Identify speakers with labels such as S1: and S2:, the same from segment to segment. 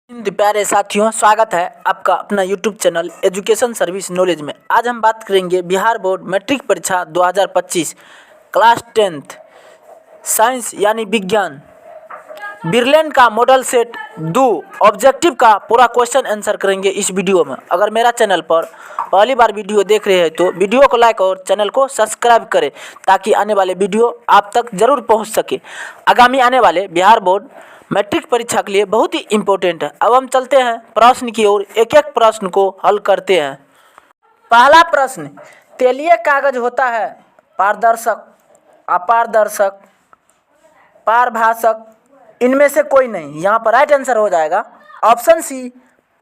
S1: हिंद प्यारे साथियों, स्वागत है आपका अपना YouTube channel education service knowledge में। आज हम बात करेंगे बिहार बोर्ड मैट्रिक परीक्षा 2025 क्लास 10th साइंस यानी विज्ञान बिरलैंड का मॉडल सेट 2 ऑब्जेक्टिव का पूरा क्वेश्चन आंसर करेंगे इस वीडियो में। अगर मेरा चैनल पर पहली बार वीडियो देख रहे हैं तो वीडियो को लाइक और चैनल को सब्सक्राइब करें ताकि आने वाले वीडियो आप तक जरूर पहुंच सके। आगामी आने वाले बिहार बोर्ड मैट्रिक परीक्षा के लिए बहुत ही इम्पोर्टेंट है। अब हम चलते हैं प्रश्न की ओर, एक एक प्रश्न को हल करते हैं। पहला प्रश्न, तेलीय कागज होता है पारदर्शक, अपारदर्शक, पारभाषक, इनमें से कोई नहीं। यहाँ पर राइट आंसर हो जाएगा ऑप्शन सी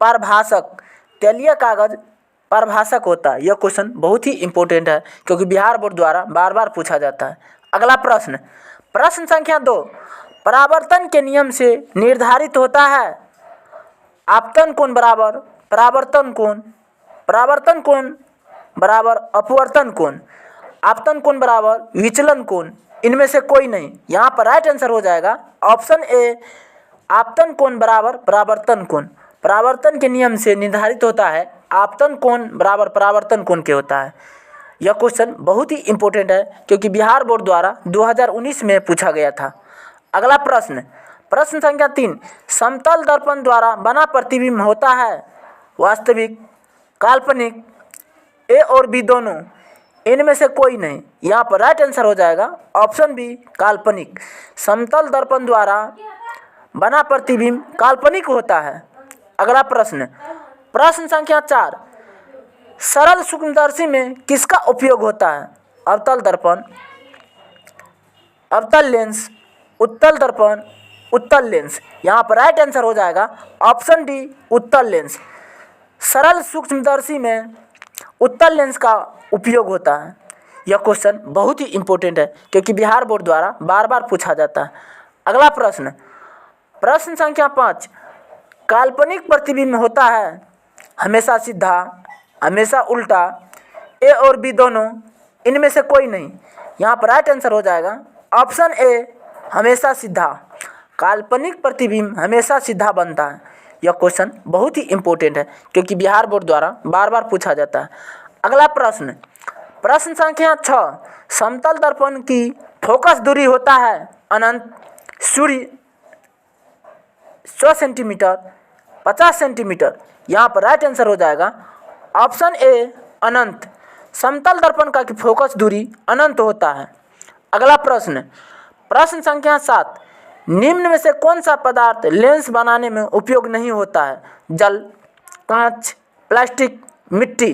S1: पारभाषक। तेलीय कागज पारभाषक होता है। यह क्वेश्चन बहुत ही इम्पोर्टेंट है क्योंकि बिहार बोर्ड द्वारा बार बार पूछा जाता है। अगला प्रश्न, प्रश्न संख्या 2, परावर्तन के नियम से निर्धारित होता है आपतन कोण बराबर परावर्तन कोण, परावर्तन कोण बराबर अपवर्तन कोण, आपतन कोण बराबर विचलन कोण, इनमें से कोई नहीं। यहाँ पर राइट आंसर हो जाएगा ऑप्शन ए आपतन कोण बराबर परावर्तन कोण। परावर्तन के नियम से निर्धारित होता है आपतन कोण बराबर परावर्तन कोण के होता है। यह क्वेश्चन बहुत ही इम्पोर्टेंट है क्योंकि बिहार बोर्ड द्वारा 2019 में पूछा गया था। अगला प्रश्न, प्रश्न संख्या 3, समतल दर्पण द्वारा बना प्रतिबिंब होता है वास्तविक, काल्पनिक, ए और बी दोनों, इनमें से कोई नहीं। यहाँ पर राइट आंसर हो जाएगा ऑप्शन बी काल्पनिक। समतल दर्पण द्वारा बना प्रतिबिंब काल्पनिक होता है। अगला प्रश्न, प्रश्न संख्या 4, सरल सूक्ष्मदर्शी में किसका उपयोग होता है? अवतल दर्पण, अवतल लेंस, उत्तल दर्पण, उत्तल लेंस। यहाँ पर राइट आंसर हो जाएगा ऑप्शन डी उत्तल लेंस। सरल सूक्ष्मदर्शी में उत्तल लेंस का उपयोग होता है। यह क्वेश्चन बहुत ही इम्पोर्टेंट है क्योंकि बिहार बोर्ड द्वारा बार बार पूछा जाता है। अगला प्रश्न, प्रश्न संख्या 5, काल्पनिक प्रतिबिंब होता है हमेशा सीधा, हमेशा उल्टा, ए और बी दोनों, इनमें से कोई नहीं। यहाँ पर राइट आंसर हो जाएगा ऑप्शन ए हमेशा सीधा। काल्पनिक प्रतिबिंब हमेशा सीधा बनता है। यह क्वेश्चन बहुत ही इम्पोर्टेंट है क्योंकि बिहार बोर्ड द्वारा बार बार पूछा जाता है। अगला प्रश्न, प्रश्न संख्या 6, समतल दर्पण की फोकस दूरी होता है अनंत, सूर्य, 100 सेंटीमीटर, 50 सेंटीमीटर। यहाँ पर राइट आंसर हो जाएगा ऑप्शन ए अनंत। समतल दर्पण का फोकस दूरी अनंत होता है। अगला प्रश्न, प्रश्न संख्या 7, निम्न में से कौन सा पदार्थ लेंस बनाने में उपयोग नहीं होता है? जल, कांच, प्लास्टिक, मिट्टी।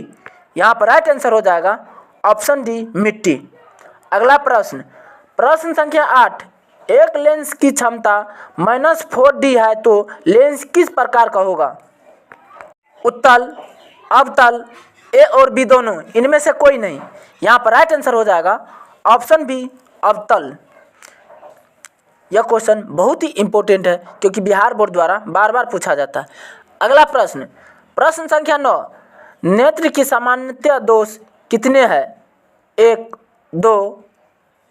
S1: यहाँ पर राइट आंसर हो जाएगा ऑप्शन डी मिट्टी। अगला प्रश्न, प्रश्न संख्या 8, एक लेंस की क्षमता -4D है तो लेंस किस प्रकार का होगा? उत्तल, अवतल, ए और बी दोनों, इनमें से कोई नहीं। यहाँ पर राइट आंसर हो जाएगा ऑप्शन बी अवतल। यह क्वेश्चन बहुत ही इम्पोर्टेंट है क्योंकि बिहार बोर्ड द्वारा बार बार पूछा जाता है। अगला प्रश्न, प्रश्न संख्या 9, नेत्र की सामान्यतः दोष कितने हैं? 1, 2,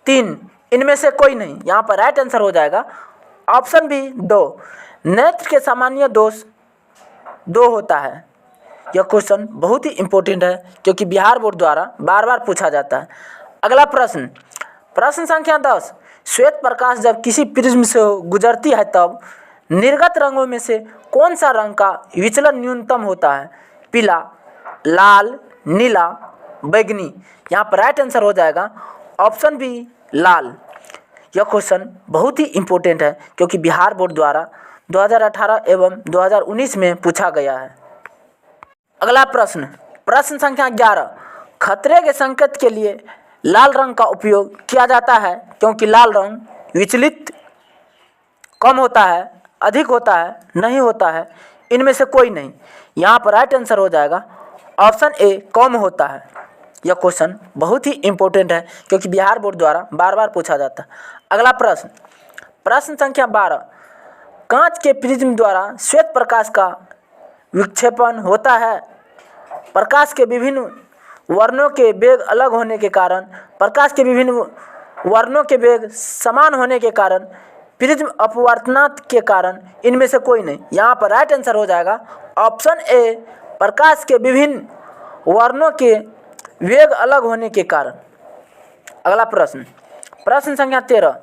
S1: 3, इनमें से कोई नहीं। यहाँ पर राइट आंसर हो जाएगा ऑप्शन बी 2। नेत्र के सामान्य दोष 2 होता है। यह क्वेश्चन बहुत ही इम्पोर्टेंट है क्योंकि बिहार बोर्ड द्वारा बार बार पूछा जाता है। अगला प्रश्न, प्रश्न संख्या 10, श्वेत प्रकाश जब किसी प्रिज्म से गुजरती है तब निर्गत रंगों में से कौन सा रंग का विचलन न्यूनतम होता है? पीला, लाल, नीला, बैंगनी। यहाँ पर राइट आंसर हो जाएगा ऑप्शन बी लाल। यह क्वेश्चन बहुत ही इम्पोर्टेंट है क्योंकि बिहार बोर्ड द्वारा 2018 एवं 2019 में पूछा गया है। अगला प्रश्न, प्रश्न संख्या 11, खतरे के संकेत के लिए लाल रंग का उपयोग किया जाता है क्योंकि लाल रंग विचलित कम होता है, अधिक होता है, नहीं होता है, इनमें से कोई नहीं। यहाँ पर राइट आंसर हो जाएगा ऑप्शन ए कम होता है। यह क्वेश्चन बहुत ही इम्पोर्टेंट है क्योंकि बिहार बोर्ड द्वारा बार बार पूछा जाता है। अगला प्रश्न, प्रश्न संख्या 12, कांच के प्रिज्म द्वारा श्वेत प्रकाश का विक्षेपण होता है। प्रकाश के विभिन्न वर्णों के वेग अलग होने के कारण, प्रकाश के विभिन्न वर्णों के वेग समान होने के कारण प्रिज्म अपवर्तनांक के कारण इनमें से कोई नहीं। यहाँ पर राइट आंसर हो जाएगा ऑप्शन ए, प्रकाश के विभिन्न वर्णों के वेग अलग होने के कारण। अगला प्रश्न, प्रश्न संख्या 13,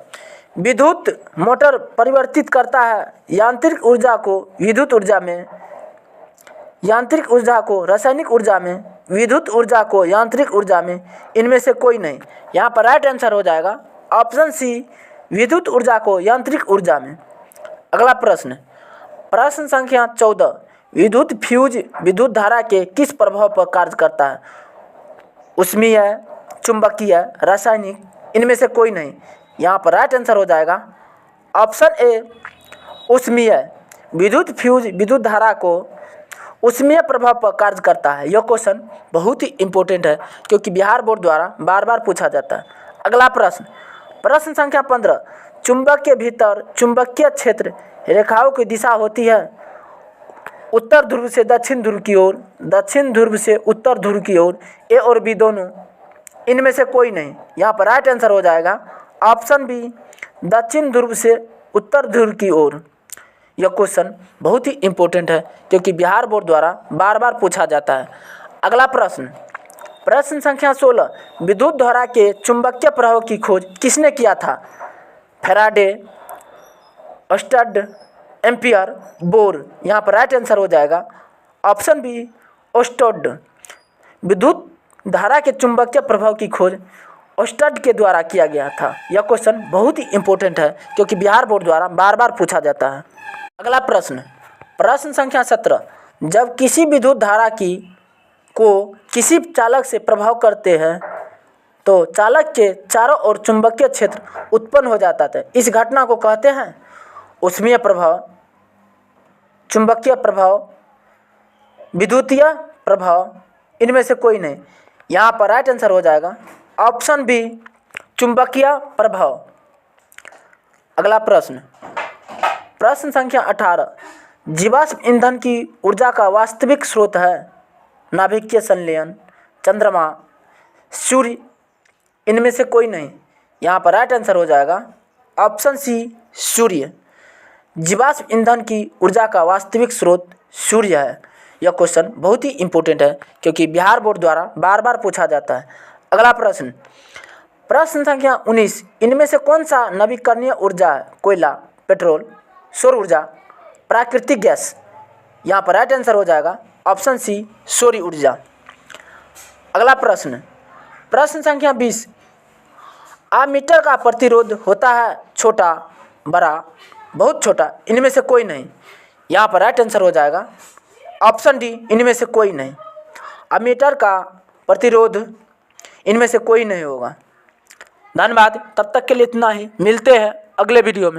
S1: विद्युत मोटर परिवर्तित करता है यांत्रिक ऊर्जा को विद्युत ऊर्जा में, यांत्रिक ऊर्जा को रासायनिक ऊर्जा में, विद्युत ऊर्जा को यांत्रिक ऊर्जा में, इनमें से कोई नहीं। यहाँ पर राइट आंसर हो जाएगा ऑप्शन सी, विद्युत ऊर्जा को यांत्रिक ऊर्जा में। अगला प्रश्न, प्रश्न संख्या 14, विद्युत फ्यूज विद्युत धारा के किस प्रभाव पर कार्य करता है? ऊष्मीय, चुंबकीय, रासायनिक, इनमें से कोई नहीं। यहाँ पर राइट आंसर हो जाएगा ऑप्शन ए, ऊष्मीय। विद्युत फ्यूज विद्युत धारा को ऊष्मीय प्रभाव पर कार्य करता है। यह क्वेश्चन बहुत ही इंपॉर्टेंट है क्योंकि बिहार बोर्ड द्वारा बार बार पूछा जाता है। अगला प्रश्न, प्रश्न संख्या 15, चुंबक के भीतर चुंबकीय क्षेत्र रेखाओं की दिशा होती है उत्तर ध्रुव से दक्षिण ध्रुव की ओर, दक्षिण ध्रुव से उत्तर ध्रुव की ओर, ए और बी दोनों, इनमें से कोई नहीं। यहाँ पर राइट आंसर हो जाएगा ऑप्शन बी, दक्षिण ध्रुव से उत्तर ध्रुव की ओर। यह क्वेश्चन बहुत ही इंपॉर्टेंट है क्योंकि बिहार बोर्ड द्वारा बार बार पूछा जाता है। अगला प्रश्न, प्रश्न संख्या 16, विद्युत धारा के चुंबकीय प्रभाव की खोज किसने किया था? Faraday, stud, ampere, bore. यहाँ पर राइट आंसर हो जाएगा ऑप्शन बी, स्टड। विद्युत धारा के चुंबकीय प्रभाव की खोज स्टड के द्वारा किया गया था। यह क्वेश्चन बहुत ही इंपॉर्टेंट है क्योंकि बिहार बोर्ड द्वारा बार बार पूछा जाता है। अगला प्रश्न, प्रश्न संख्या 17, जब किसी विद्युत धारा को किसी चालक से प्रभाव करते हैं तो चालक के चारों ओर चुंबकीय क्षेत्र उत्पन्न हो जाता है। इस घटना को कहते हैं ऊष्मीय प्रभाव, चुंबकीय प्रभाव, विद्युतीय प्रभाव, इनमें से कोई नहीं। यहाँ पर राइट आंसर हो जाएगा ऑप्शन बी, चुंबकीय प्रभाव। अगला प्रश्न, प्रश्न संख्या 18, जीवाश्म ईंधन की ऊर्जा का वास्तविक स्रोत है नाभिकीय संलयन, चंद्रमा, सूर्य, इनमें से कोई नहीं। यहाँ पर राइट आंसर हो जाएगा ऑप्शन सी, सूर्य। जीवाश्म ईंधन की ऊर्जा का वास्तविक स्रोत सूर्य है। यह क्वेश्चन बहुत ही इंपॉर्टेंट है क्योंकि बिहार बोर्ड द्वारा बार बार पूछा जाता है। अगला प्रश्न, प्रश्न संख्या 19, इनमें से कौन सा नवीकरणीय ऊर्जा है? कोयला, पेट्रोल, सौर ऊर्जा, प्राकृतिक गैस। यहाँ पर राइट आंसर हो जाएगा ऑप्शन सी, सौर ऊर्जा। अगला प्रश्न, प्रश्न संख्या 20, आमीटर का प्रतिरोध होता है छोटा, बड़ा, बहुत छोटा, इनमें से कोई नहीं। यहाँ पर राइट आंसर हो जाएगा ऑप्शन डी, इनमें से कोई नहीं। आमीटर का प्रतिरोध इनमें से कोई नहीं होगा। धन्यवाद, तब तक के लिए इतना ही। मिलते हैं अगले वीडियो में।